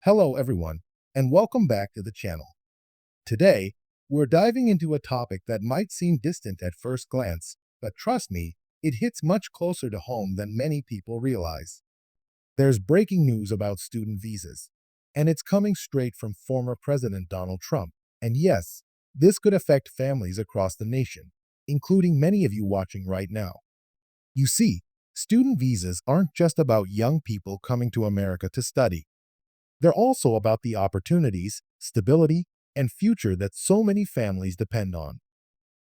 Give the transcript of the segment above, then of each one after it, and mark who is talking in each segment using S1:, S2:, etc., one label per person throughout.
S1: Hello, everyone, and welcome back to the channel. Today, we're diving into a topic that might seem distant at first glance, but trust me, it hits much closer to home than many people realize. There's breaking news about student visas, and it's coming straight from former President Donald Trump. And yes, this could affect families across the nation, including many of you watching right now. You see, student visas aren't just about young people coming to America to study. They're also about the opportunities, stability, and future that so many families depend on.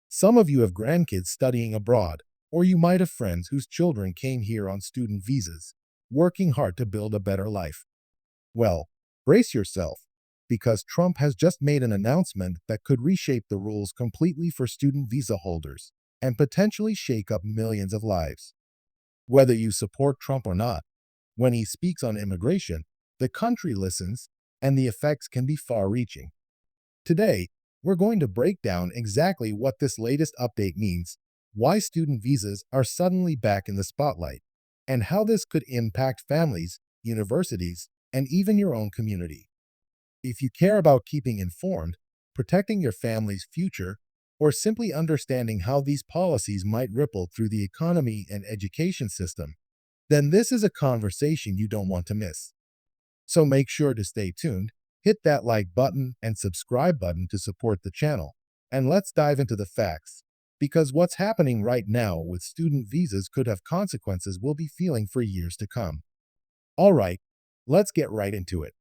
S1: Some of you have grandkids studying abroad, or you might have friends whose children came here on student visas, working hard to build a better life. Well, brace yourself, because Trump has just made an announcement that could reshape the rules completely for student visa holders and potentially shake up millions of lives. Whether you support Trump or not, when he speaks on immigration, the country listens, and the effects can be far reaching. Today, we're going to break down exactly what this latest update means, why student visas are suddenly back in the spotlight, and how this could impact families, universities, and even your own community. If you care about keeping informed, protecting your family's future, or simply understanding how these policies might ripple through the economy and education system, then this is a conversation you don't want to miss. So make sure to stay tuned, hit that like button and subscribe button to support the channel. And let's dive into the facts, because what's happening right now with student visas could have consequences we'll be feeling for years to come. All right, let's get right into it.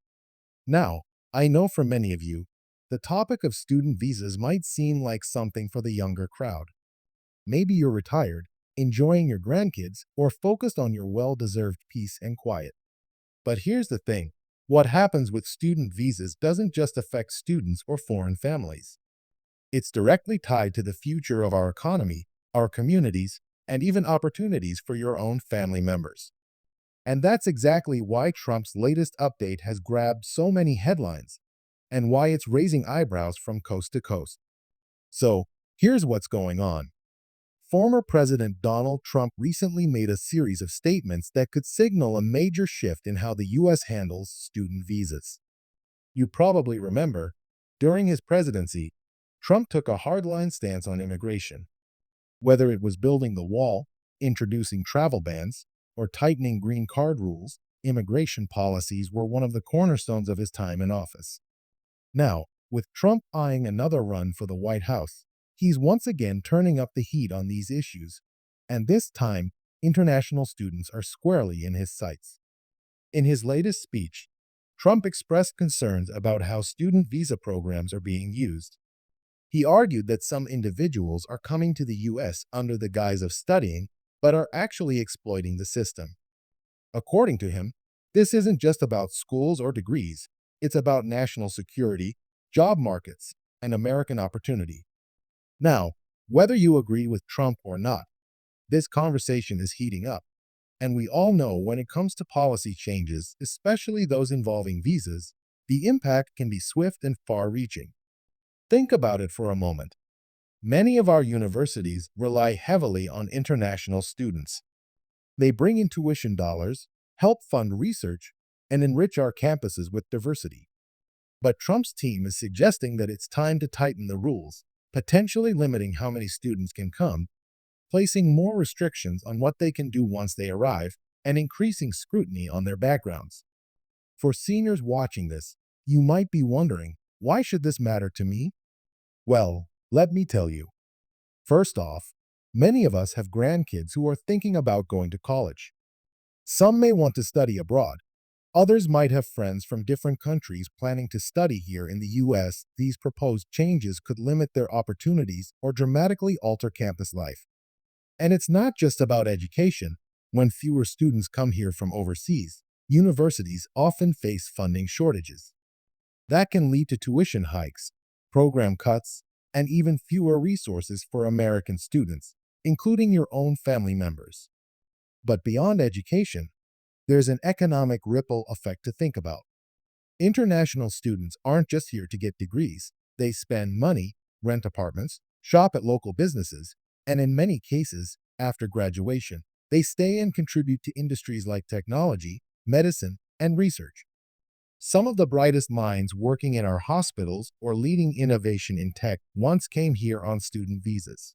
S1: Now, I know for many of you, the topic of student visas might seem like something for the younger crowd. Maybe you're retired, enjoying your grandkids, or focused on your well-deserved peace and quiet. But here's the thing. What happens with student visas doesn't just affect students or foreign families. It's directly tied to the future of our economy, our communities, and even opportunities for your own family members. And that's exactly why Trump's latest update has grabbed so many headlines and why it's raising eyebrows from coast to coast. So, here's what's going on. Former President Donald Trump recently made a series of statements that could signal a major shift in how the U.S. handles student visas. You probably remember, during his presidency, Trump took a hardline stance on immigration. Whether it was building the wall, introducing travel bans, or tightening green card rules, immigration policies were one of the cornerstones of his time in office. Now, with Trump eyeing another run for the White House, he's once again turning up the heat on these issues, and this time, international students are squarely in his sights. In his latest speech, Trump expressed concerns about how student visa programs are being used. He argued that some individuals are coming to the U.S. under the guise of studying, but are actually exploiting the system. According to him, this isn't just about schools or degrees, it's about national security, job markets, and American opportunity. Now, whether you agree with Trump or not, this conversation is heating up. And we all know when it comes to policy changes, especially those involving visas, the impact can be swift and far reaching. Think about it for a moment. Many of our universities rely heavily on international students. They bring in tuition dollars, help fund research, and enrich our campuses with diversity. But Trump's team is suggesting that it's time to tighten the rules, potentially limiting how many students can come, placing more restrictions on what they can do once they arrive, and increasing scrutiny on their backgrounds. For seniors watching this, you might be wondering, why should this matter to me? Well, let me tell you. First off, many of us have grandkids who are thinking about going to college. Some may want to study abroad. Others might have friends from different countries planning to study here in the U.S. These proposed changes could limit their opportunities or dramatically alter campus life. And it's not just about education. When fewer students come here from overseas, universities often face funding shortages. That can lead to tuition hikes, program cuts, and even fewer resources for American students, including your own family members. But beyond education, there's an economic ripple effect to think about. International students aren't just here to get degrees. They spend money, rent apartments, shop at local businesses, and in many cases, after graduation, they stay and contribute to industries like technology, medicine, and research. Some of the brightest minds working in our hospitals or leading innovation in tech once came here on student visas.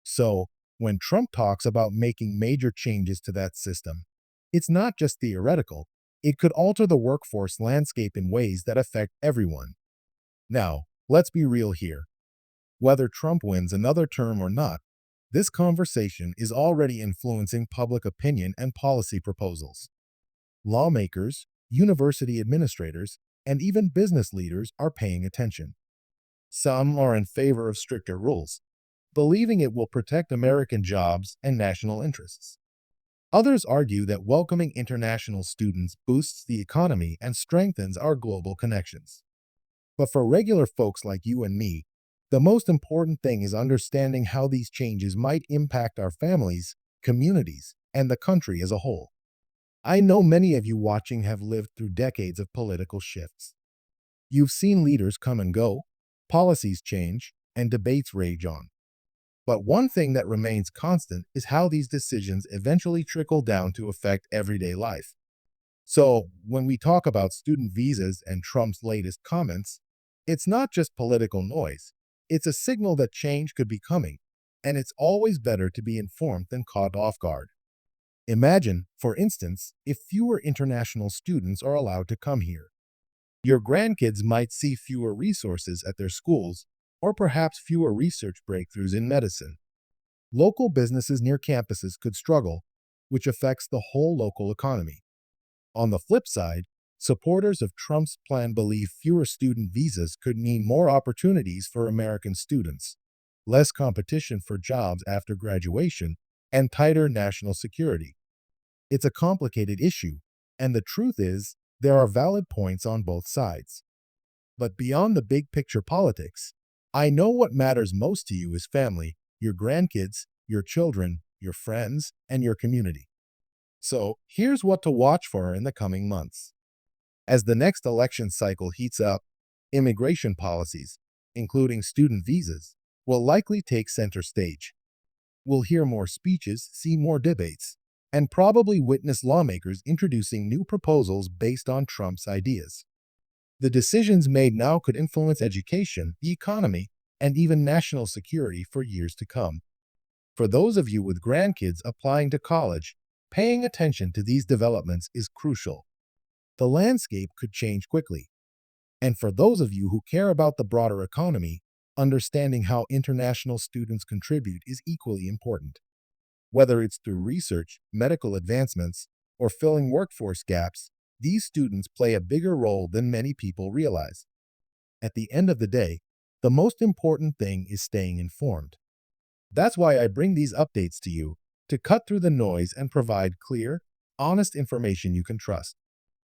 S1: So, when Trump talks about making major changes to that system, it's not just theoretical, it could alter the workforce landscape in ways that affect everyone. Now, let's be real here. Whether Trump wins another term or not, this conversation is already influencing public opinion and policy proposals. Lawmakers, university administrators, and even business leaders are paying attention. Some are in favor of stricter rules, believing it will protect American jobs and national interests. Others argue that welcoming international students boosts the economy and strengthens our global connections. But for regular folks like you and me, the most important thing is understanding how these changes might impact our families, communities, and the country as a whole. I know many of you watching have lived through decades of political shifts. You've seen leaders come and go, policies change, and debates rage on. But one thing that remains constant is how these decisions eventually trickle down to affect everyday life. So, when we talk about student visas and Trump's latest comments, it's not just political noise. It's a signal that change could be coming, and it's always better to be informed than caught off guard. Imagine, for instance, if fewer international students are allowed to come here. Your grandkids might see fewer resources at their schools, or perhaps fewer research breakthroughs in medicine. Local businesses near campuses could struggle, which affects the whole local economy. On the flip side, supporters of Trump's plan believe fewer student visas could mean more opportunities for American students, less competition for jobs after graduation, and tighter national security. It's a complicated issue, and the truth is, there are valid points on both sides. But beyond the big picture politics, I know what matters most to you is family, your grandkids, your children, your friends, and your community. So, here's what to watch for in the coming months. As the next election cycle heats up, immigration policies, including student visas, will likely take center stage. We'll hear more speeches, see more debates, and probably witness lawmakers introducing new proposals based on Trump's ideas. The decisions made now could influence education, the economy, and even national security for years to come. For those of you with grandkids applying to college, paying attention to these developments is crucial. The landscape could change quickly. And for those of you who care about the broader economy, understanding how international students contribute is equally important. Whether it's through research, medical advancements, or filling workforce gaps, these students play a bigger role than many people realize. At the end of the day, the most important thing is staying informed. That's why I bring these updates to you, to cut through the noise and provide clear, honest information you can trust.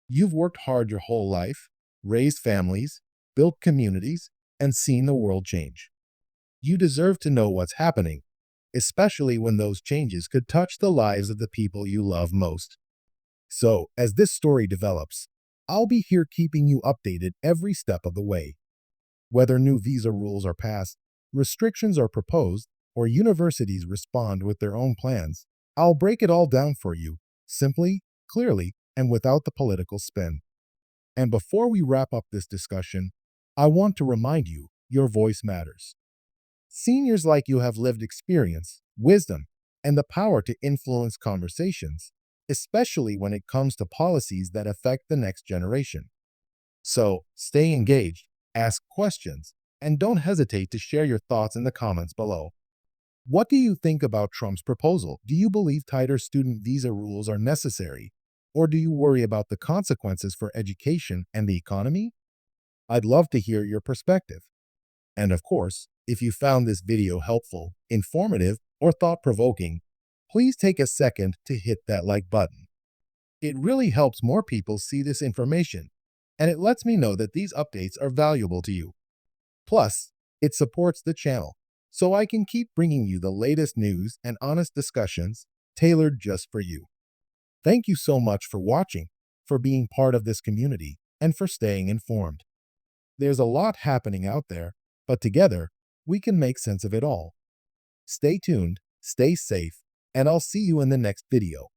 S1: You've worked hard your whole life, raised families, built communities, and seen the world change. You deserve to know what's happening, especially when those changes could touch the lives of the people you love most. So, as this story develops, I'll be here keeping you updated every step of the way. Whether new visa rules are passed, restrictions are proposed, or universities respond with their own plans, I'll break it all down for you, simply, clearly, and without the political spin. And before we wrap up this discussion, I want to remind you, your voice matters. Seniors like you have lived experience, wisdom, and the power to influence conversations, especially when it comes to policies that affect the next generation. So, stay engaged, ask questions, and don't hesitate to share your thoughts in the comments below. What do you think about Trump's proposal? Do you believe tighter student visa rules are necessary? Or do you worry about the consequences for education and the economy? I'd love to hear your perspective. And of course, if you found this video helpful, informative, or thought-provoking, please take a second to hit that like button. It really helps more people see this information, and it lets me know that these updates are valuable to you. Plus, it supports the channel, so I can keep bringing you the latest news and honest discussions tailored just for you. Thank you so much for watching, for being part of this community, and for staying informed. There's a lot happening out there, but together, we can make sense of it all. Stay tuned, stay safe, and I'll see you in the next video.